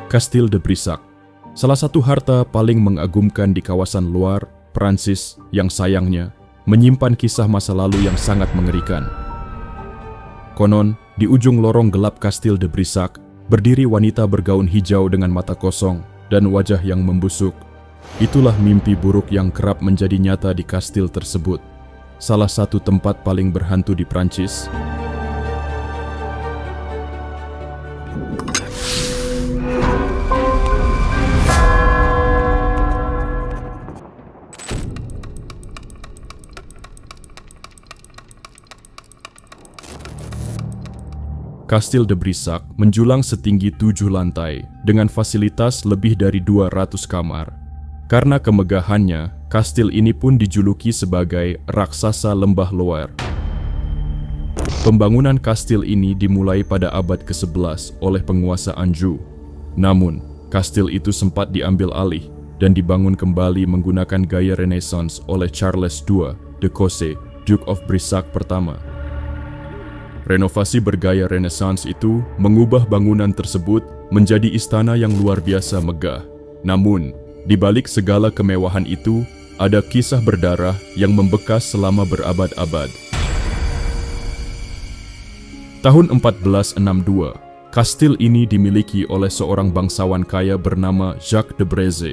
Kastil de Brissac, salah satu harta paling mengagumkan di kawasan luar Prancis yang sayangnya menyimpan kisah masa lalu yang sangat mengerikan. Konon, di ujung lorong gelap Kastil de Brissac berdiri wanita bergaun hijau dengan mata kosong dan wajah yang membusuk. Itulah mimpi buruk yang kerap menjadi nyata di kastil tersebut, salah satu tempat paling berhantu di Prancis. Kastil de Brissac menjulang setinggi 7 lantai dengan fasilitas lebih dari 200 kamar. Karena kemegahannya, kastil ini pun dijuluki sebagai raksasa lembah Loire. Pembangunan kastil ini dimulai pada abad ke-11 oleh penguasa Anjou. Namun, kastil itu sempat diambil alih dan dibangun kembali menggunakan gaya Renaissance oleh Charles II de Cossé, Duke of Brissac pertama. Renovasi bergaya Renaissance itu mengubah bangunan tersebut menjadi istana yang luar biasa megah. Namun, di balik segala kemewahan itu, ada kisah berdarah yang membekas selama berabad-abad. Tahun 1462, kastil ini dimiliki oleh seorang bangsawan kaya bernama Jacques de Brézé.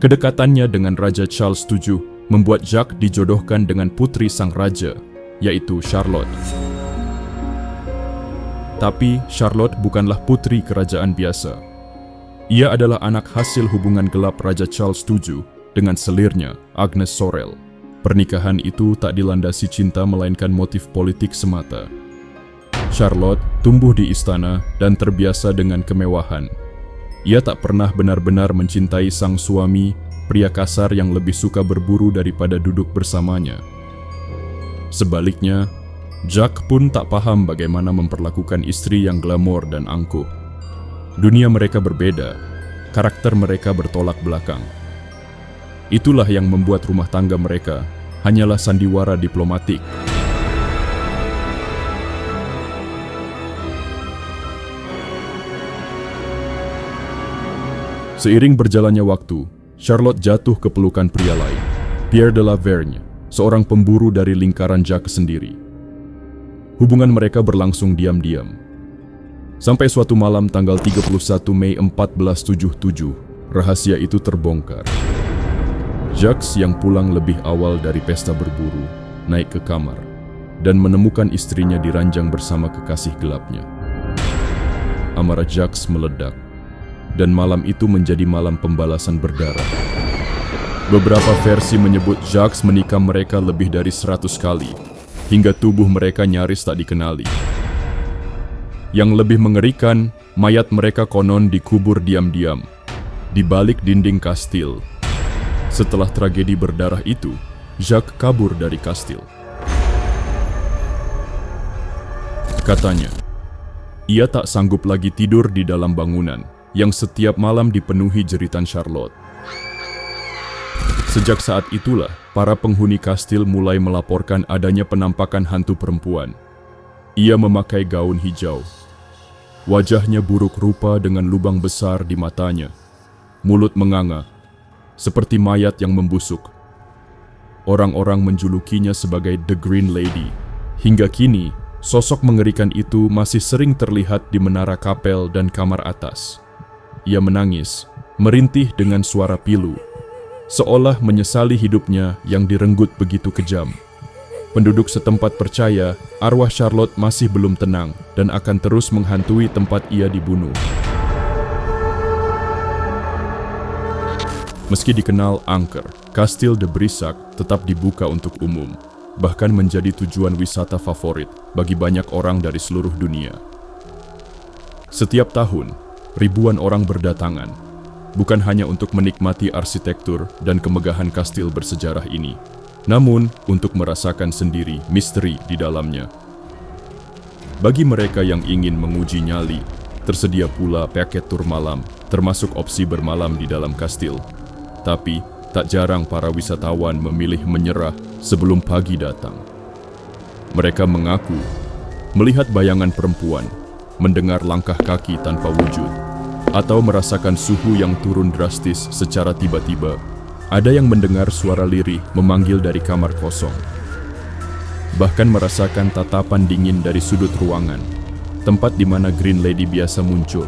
Kedekatannya dengan Raja Charles VII membuat Jacques dijodohkan dengan putri sang raja, yaitu Charlotte. Tapi Charlotte bukanlah putri kerajaan biasa. Ia adalah anak hasil hubungan gelap Raja Charles VII dengan selirnya, Agnes Sorel. Pernikahan itu tak dilandasi cinta melainkan motif politik semata. Charlotte tumbuh di istana dan terbiasa dengan kemewahan. Ia tak pernah benar-benar mencintai sang suami, pria kasar yang lebih suka berburu daripada duduk bersamanya. Sebaliknya, Jacques pun tak paham bagaimana memperlakukan istri yang glamor dan angkuh. Dunia mereka berbeda, karakter mereka bertolak belakang. Itulah yang membuat rumah tangga mereka hanyalah sandiwara diplomatik. Seiring berjalannya waktu, Charlotte jatuh ke pelukan pria lain, Pierre de la Vergne, seorang pemburu dari lingkaran Jacques sendiri. Hubungan mereka berlangsung diam-diam. Sampai suatu malam tanggal 31 Mei 1477, rahasia itu terbongkar. Jacques yang pulang lebih awal dari pesta berburu, naik ke kamar, dan menemukan istrinya di ranjang bersama kekasih gelapnya. Amarah Jacques meledak, dan malam itu menjadi malam pembalasan berdarah. Beberapa versi menyebut Jacques menikam mereka lebih dari 100 kali, hingga tubuh mereka nyaris tak dikenali. Yang lebih mengerikan, mayat mereka konon dikubur diam-diam di balik dinding kastil. Setelah tragedi berdarah itu, Jacques kabur dari kastil. Katanya, ia tak sanggup lagi tidur di dalam bangunan yang setiap malam dipenuhi jeritan Charlotte. Sejak saat itulah, para penghuni kastil mulai melaporkan adanya penampakan hantu perempuan. Ia memakai gaun hijau. Wajahnya buruk rupa dengan lubang besar di matanya. Mulut menganga, seperti mayat yang membusuk. Orang-orang menjulukinya sebagai The Green Lady. Hingga kini, sosok mengerikan itu masih sering terlihat di menara kapel dan kamar atas. Ia menangis, merintih dengan suara pilu, seolah menyesali hidupnya yang direnggut begitu kejam. Penduduk setempat percaya arwah Charlotte masih belum tenang dan akan terus menghantui tempat ia dibunuh. Meski dikenal angker, Kastil de Brissac tetap dibuka untuk umum, bahkan menjadi tujuan wisata favorit bagi banyak orang dari seluruh dunia. Setiap tahun, ribuan orang berdatangan, bukan hanya untuk menikmati arsitektur dan kemegahan kastil bersejarah ini, namun untuk merasakan sendiri misteri di dalamnya. Bagi mereka yang ingin menguji nyali, tersedia pula paket tur malam, termasuk opsi bermalam di dalam kastil. Tapi, tak jarang para wisatawan memilih menyerah sebelum pagi datang. Mereka mengaku melihat bayangan perempuan, mendengar langkah kaki tanpa wujud, atau merasakan suhu yang turun drastis secara tiba-tiba, ada yang mendengar suara lirih memanggil dari kamar kosong. Bahkan merasakan tatapan dingin dari sudut ruangan, tempat di mana Green Lady biasa muncul.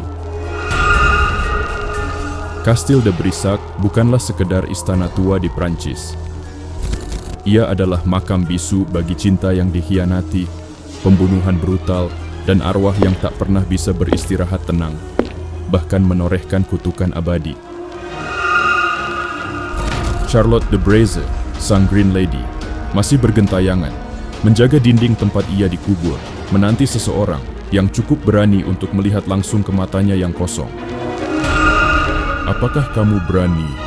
Kastil de Brissac bukanlah sekedar istana tua di Prancis. Ia adalah makam bisu bagi cinta yang dikhianati, pembunuhan brutal, dan arwah yang tak pernah bisa beristirahat tenang, bahkan menorehkan kutukan abadi. Charlotte de Braise, sang Green Lady, masih bergentayangan, menjaga dinding tempat ia dikubur, menanti seseorang yang cukup berani untuk melihat langsung ke matanya yang kosong. Apakah kamu berani